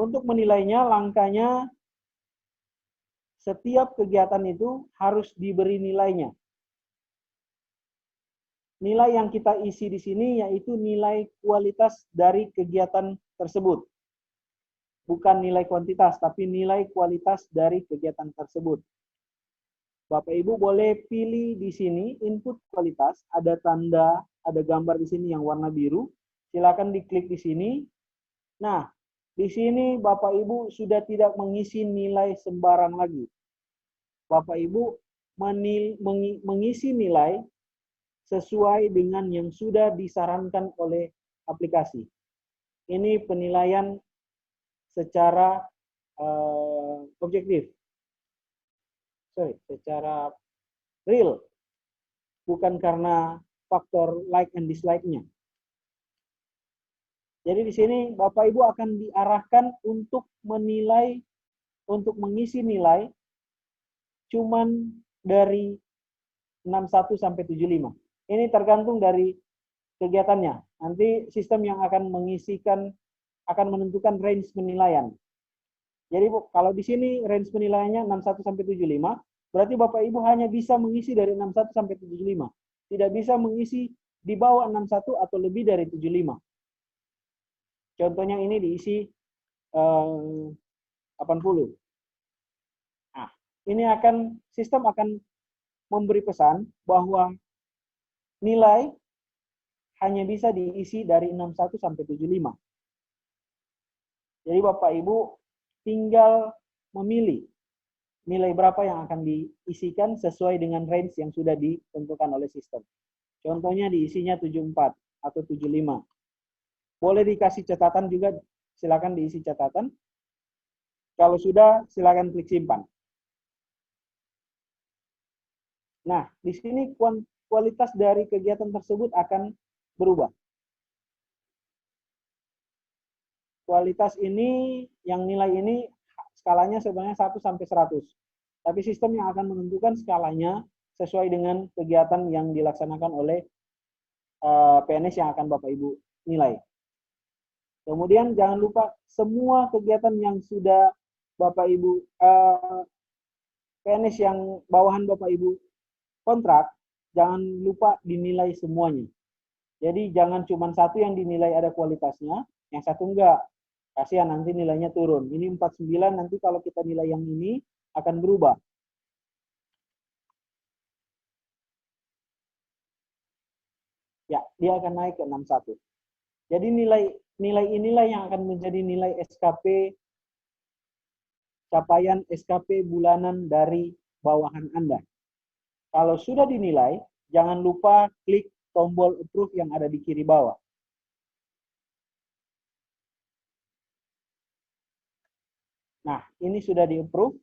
Untuk menilainya, langkahnya setiap kegiatan itu harus diberi nilainya. Nilai yang kita isi di sini yaitu nilai kualitas dari kegiatan tersebut. Bukan nilai kuantitas, tapi nilai kualitas dari kegiatan tersebut. Bapak Ibu boleh pilih di sini input kualitas, ada tanda, ada gambar di sini yang warna biru. Silakan diklik di sini. Nah, di sini Bapak Ibu sudah tidak mengisi nilai sembarang lagi. Bapak Ibu mengisi nilai sesuai dengan yang sudah disarankan oleh aplikasi. Ini penilaian secara objektif. Secara real. Bukan karena faktor like and dislike-nya. Jadi di sini Bapak Ibu akan diarahkan untuk menilai, untuk mengisi nilai cuman dari 61 sampai 75. Ini tergantung dari kegiatannya. Nanti sistem yang akan akan menentukan range penilaian. Jadi kalau di sini range penilaiannya 61 sampai 75, berarti Bapak Ibu hanya bisa mengisi dari 61 sampai 75. Tidak bisa mengisi di bawah 61 atau lebih dari 75. Contohnya ini diisi 80. Nah, ini sistem akan memberi pesan bahwa nilai hanya bisa diisi dari 61 sampai 75. Jadi Bapak Ibu tinggal memilih nilai berapa yang akan diisikan sesuai dengan range yang sudah ditentukan oleh sistem. Contohnya diisinya 74 atau 75. Boleh dikasih catatan juga, silakan diisi catatan. Kalau sudah, silakan klik simpan. Nah, di sini kualitas dari kegiatan tersebut akan berubah. Kualitas ini, yang nilai ini skalanya sebenarnya 1 sampai 100. Tapi sistem yang akan menentukan skalanya sesuai dengan kegiatan yang dilaksanakan oleh PNS yang akan Bapak Ibu nilai. Kemudian jangan lupa semua kegiatan yang sudah Bapak Ibu PNS yang bawahan Bapak Ibu kontrak, jangan lupa dinilai semuanya. Jadi jangan cuma satu yang dinilai ada kualitasnya, yang satu enggak. Kasihan nanti nilainya turun. Ini 49, nanti kalau kita nilai yang ini akan berubah. Ya, dia akan naik ke 61. Jadi nilai inilah yang akan menjadi nilai SKP, capaian SKP bulanan dari bawahan Anda. Kalau sudah dinilai, jangan lupa klik tombol approve yang ada di kiri bawah. Nah, ini sudah di-approve.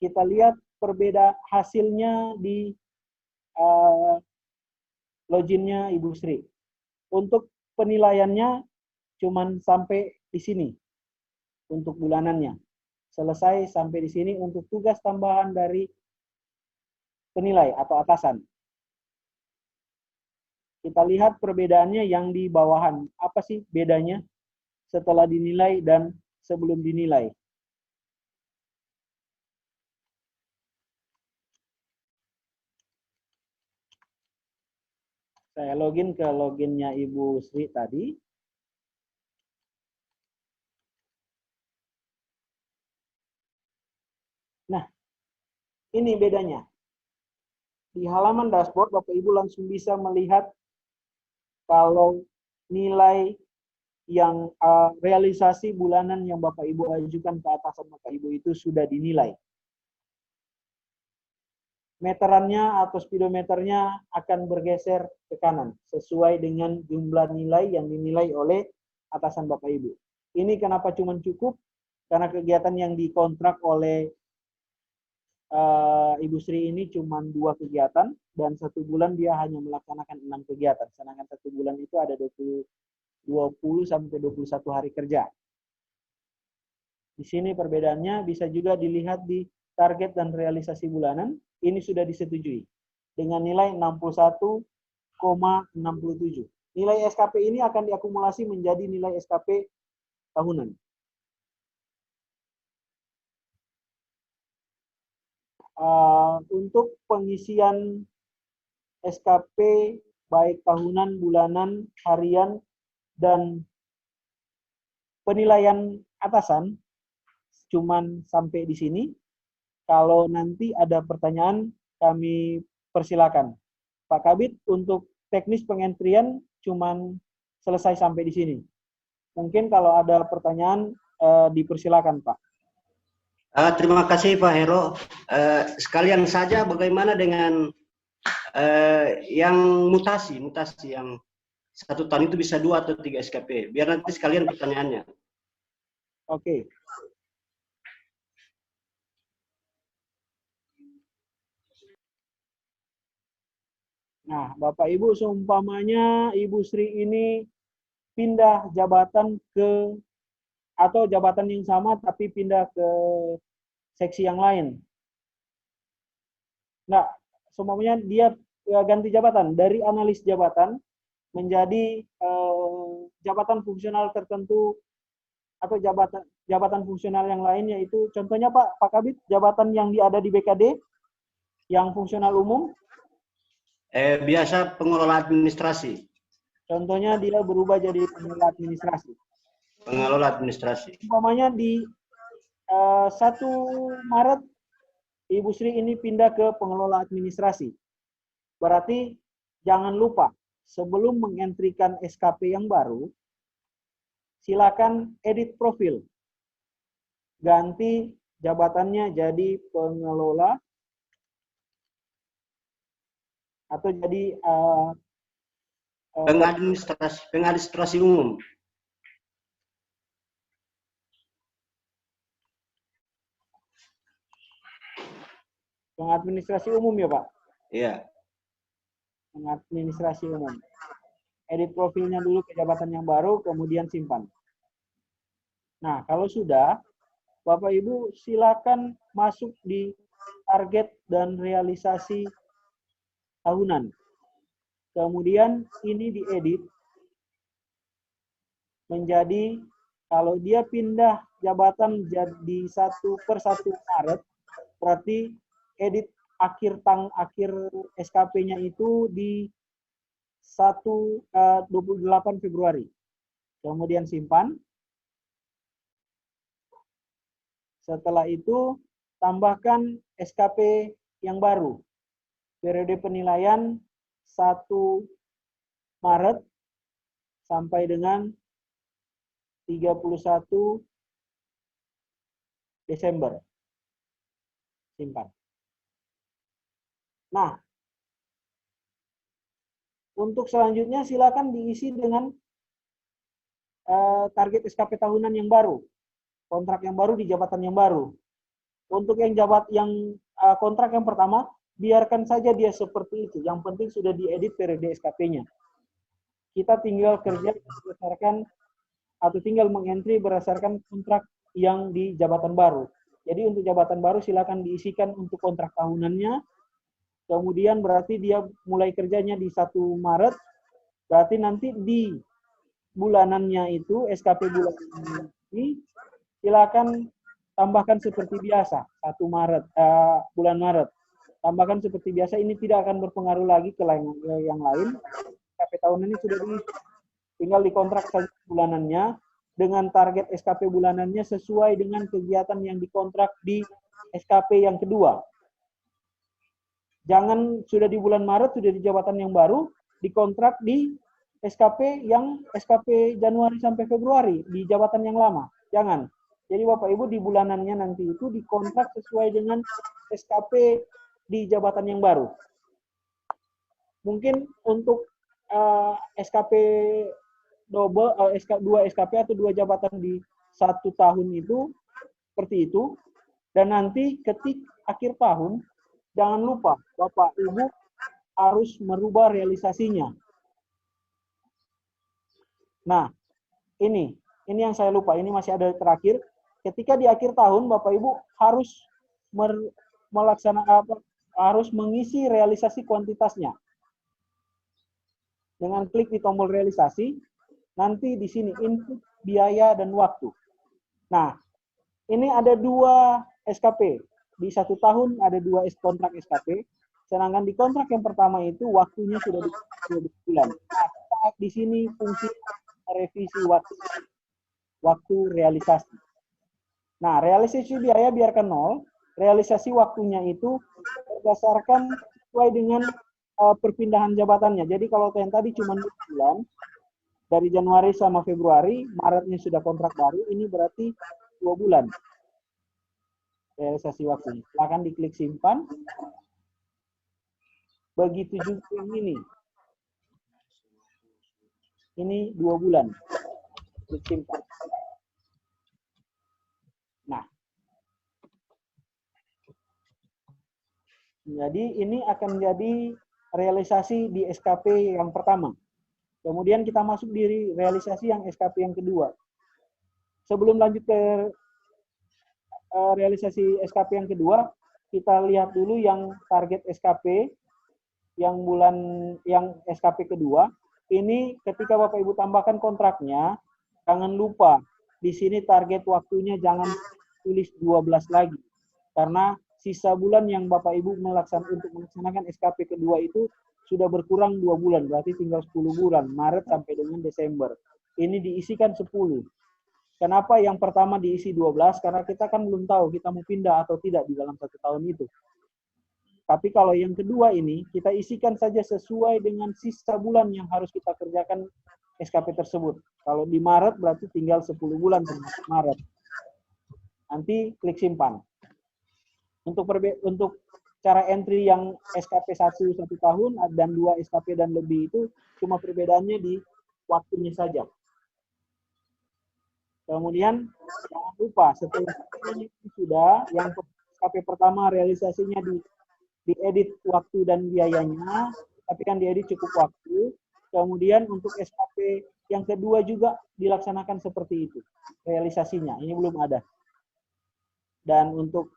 Kita lihat perbedaan hasilnya di loginnya Ibu Sri. Untuk penilaiannya cuman sampai di sini untuk bulanannya. Selesai sampai di sini untuk tugas tambahan dari penilai atau atasan. Kita lihat perbedaannya yang di bawahan. Apa sih bedanya setelah dinilai dan sebelum dinilai? Saya login ke loginnya Ibu Sri tadi. Nah, ini bedanya. Di halaman dashboard, Bapak Ibu langsung bisa melihat kalau nilai yang realisasi bulanan yang Bapak Ibu ajukan ke atasan Bapak Ibu itu sudah dinilai. Meterannya atau speedometernya akan bergeser ke kanan sesuai dengan jumlah nilai yang dinilai oleh atasan Bapak Ibu. Ini kenapa cuma cukup? Karena kegiatan yang dikontrak oleh Ibu Sri ini cuma 2 kegiatan dan 1 bulan dia hanya melaksanakan 6 kegiatan. Sedangkan 1 bulan itu ada 20 sampai 21 hari kerja. Di sini perbedaannya bisa juga dilihat di target dan realisasi bulanan. Ini sudah disetujui dengan nilai 61,67. Nilai SKP ini akan diakumulasi menjadi nilai SKP tahunan. untuk pengisian SKP baik tahunan, bulanan, harian, dan penilaian atasan cuman sampai di sini. Kalau nanti ada pertanyaan, kami persilakan. Pak Kabid, untuk teknis pengentrian cuman selesai sampai di sini. Mungkin kalau ada pertanyaan, dipersilakan, Pak. Terima kasih Pak Hero. Sekalian saja bagaimana dengan yang mutasi yang 1 tahun itu bisa 2 atau 3 SKP. Biar nanti sekalian pertanyaannya. Oke. Nah, Bapak Ibu, seumpamanya Ibu Sri ini pindah jabatan atau jabatan yang sama tapi pindah ke seksi yang lain. Nah, seumpamanya dia ganti jabatan dari analis jabatan menjadi jabatan fungsional tertentu atau jabatan fungsional yang lain, yaitu contohnya Pak Kabid, jabatan yang ada di BKD yang fungsional umum. Biasa pengelola administrasi. Contohnya dia berubah jadi pengelola administrasi. Pengelola administrasi. Umpamanya di 1 Maret Ibu Sri ini pindah ke pengelola administrasi. Berarti jangan lupa sebelum mengentrikan SKP yang baru, silakan edit profil. Ganti jabatannya jadi pengelola atau jadi pengadministrasi umum. Pengadministrasi umum ya, Pak? Iya. Pengadministrasi umum. Edit profilnya dulu ke jabatan yang baru, kemudian simpan. Nah, kalau sudah, Bapak Ibu silakan masuk di target dan realisasi tahunan. Kemudian ini diedit menjadi, kalau dia pindah jabatan jadi 1/1 Maret, berarti edit akhir SKP-nya itu di 28 Februari. Kemudian simpan. Setelah itu tambahkan SKP yang baru. Periode penilaian 1 Maret sampai dengan 31 Desember. Simpan. Nah, untuk selanjutnya silakan diisi dengan target SKP tahunan yang baru, kontrak yang baru di jabatan yang baru. Untuk yang kontrak yang pertama, biarkan saja dia seperti itu. Yang penting sudah diedit periode SKP-nya. Kita tinggal kerja berdasarkan atau tinggal mengentry berdasarkan kontrak yang di jabatan baru. Jadi untuk jabatan baru silakan diisikan untuk kontrak tahunannya. Kemudian berarti dia mulai kerjanya di 1 Maret. Berarti nanti di bulanannya itu, SKP bulan ini, silakan tambahkan seperti biasa, 1 Maret, bulan Maret. Tambahkan seperti biasa, ini tidak akan berpengaruh lagi ke yang lain. SKP tahunan ini sudah tinggal dikontrak saja bulanannya, dengan target SKP bulanannya sesuai dengan kegiatan yang dikontrak di SKP yang kedua. Jangan sudah di bulan Maret, sudah di jabatan yang baru, dikontrak di SKP Januari sampai Februari, di jabatan yang lama. Jangan. Jadi Bapak Ibu di bulanannya nanti itu dikontrak sesuai dengan SKP di jabatan yang baru. Mungkin untuk SKP double, 2 SKP atau 2 jabatan di 1 tahun itu, seperti itu. Dan nanti ketika akhir tahun, jangan lupa Bapak Ibu harus merubah realisasinya. Nah, ini yang saya lupa, ini masih ada terakhir. Ketika di akhir tahun Bapak Ibu harus harus mengisi realisasi kuantitasnya. Dengan klik di tombol realisasi, nanti di sini input, biaya, dan waktu. Nah, ini ada 2 SKP. di 1 tahun ada 2 kontrak SKP, sedangkan di kontrak yang pertama itu waktunya sudah 12 bulan. Nah, di sini fungsi revisi waktu realisasi. Nah, realisasi biaya biarkan 0, realisasi waktunya itu berdasarkan sesuai dengan perpindahan jabatannya. Jadi kalau yang tadi cuma 2 bulan, dari Januari sama Februari, Maretnya sudah kontrak baru, ini berarti 2 bulan realisasi waktunya. Silahkan diklik simpan. Begitu juga yang ini. Ini 2 bulan. Klik simpan. Nah, jadi ini akan jadi realisasi di SKP yang pertama. Kemudian kita masuk di realisasi yang SKP yang kedua. Sebelum lanjut ke realisasi SKP yang kedua, kita lihat dulu yang target SKP yang SKP kedua. Ini ketika Bapak Ibu tambahkan kontraknya, jangan lupa di sini target waktunya jangan tulis 12 lagi. Karena sisa bulan yang Bapak Ibu untuk melaksanakan SKP kedua itu sudah berkurang 2 bulan, berarti tinggal 10 bulan, Maret sampai dengan Desember. Ini diisikan 10. Kenapa yang pertama diisi 12? Karena kita kan belum tahu kita mau pindah atau tidak di dalam 1 tahun itu. Tapi kalau yang kedua ini, kita isikan saja sesuai dengan sisa bulan yang harus kita kerjakan SKP tersebut. Kalau di Maret berarti tinggal 10 bulan termasuk Maret. Nanti klik simpan. Untuk cara entry yang SKP 1 tahun dan 2 SKP dan lebih itu cuma perbedaannya di waktunya saja. Kemudian jangan lupa setelah ini sudah yang SKP pertama realisasinya diedit waktu dan biayanya, tapi kan diedit cukup waktu. Kemudian untuk SKP yang kedua juga dilaksanakan seperti itu realisasinya. Ini belum ada. Dan untuk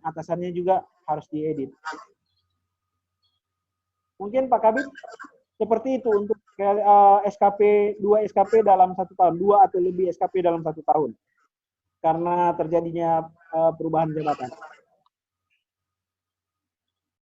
atasannya juga harus diedit. Mungkin Pak Kabit seperti itu untuk SKP 2 SKP dalam 1 tahun, 2 atau lebih SKP dalam 1 tahun. Karena terjadinya perubahan jabatan.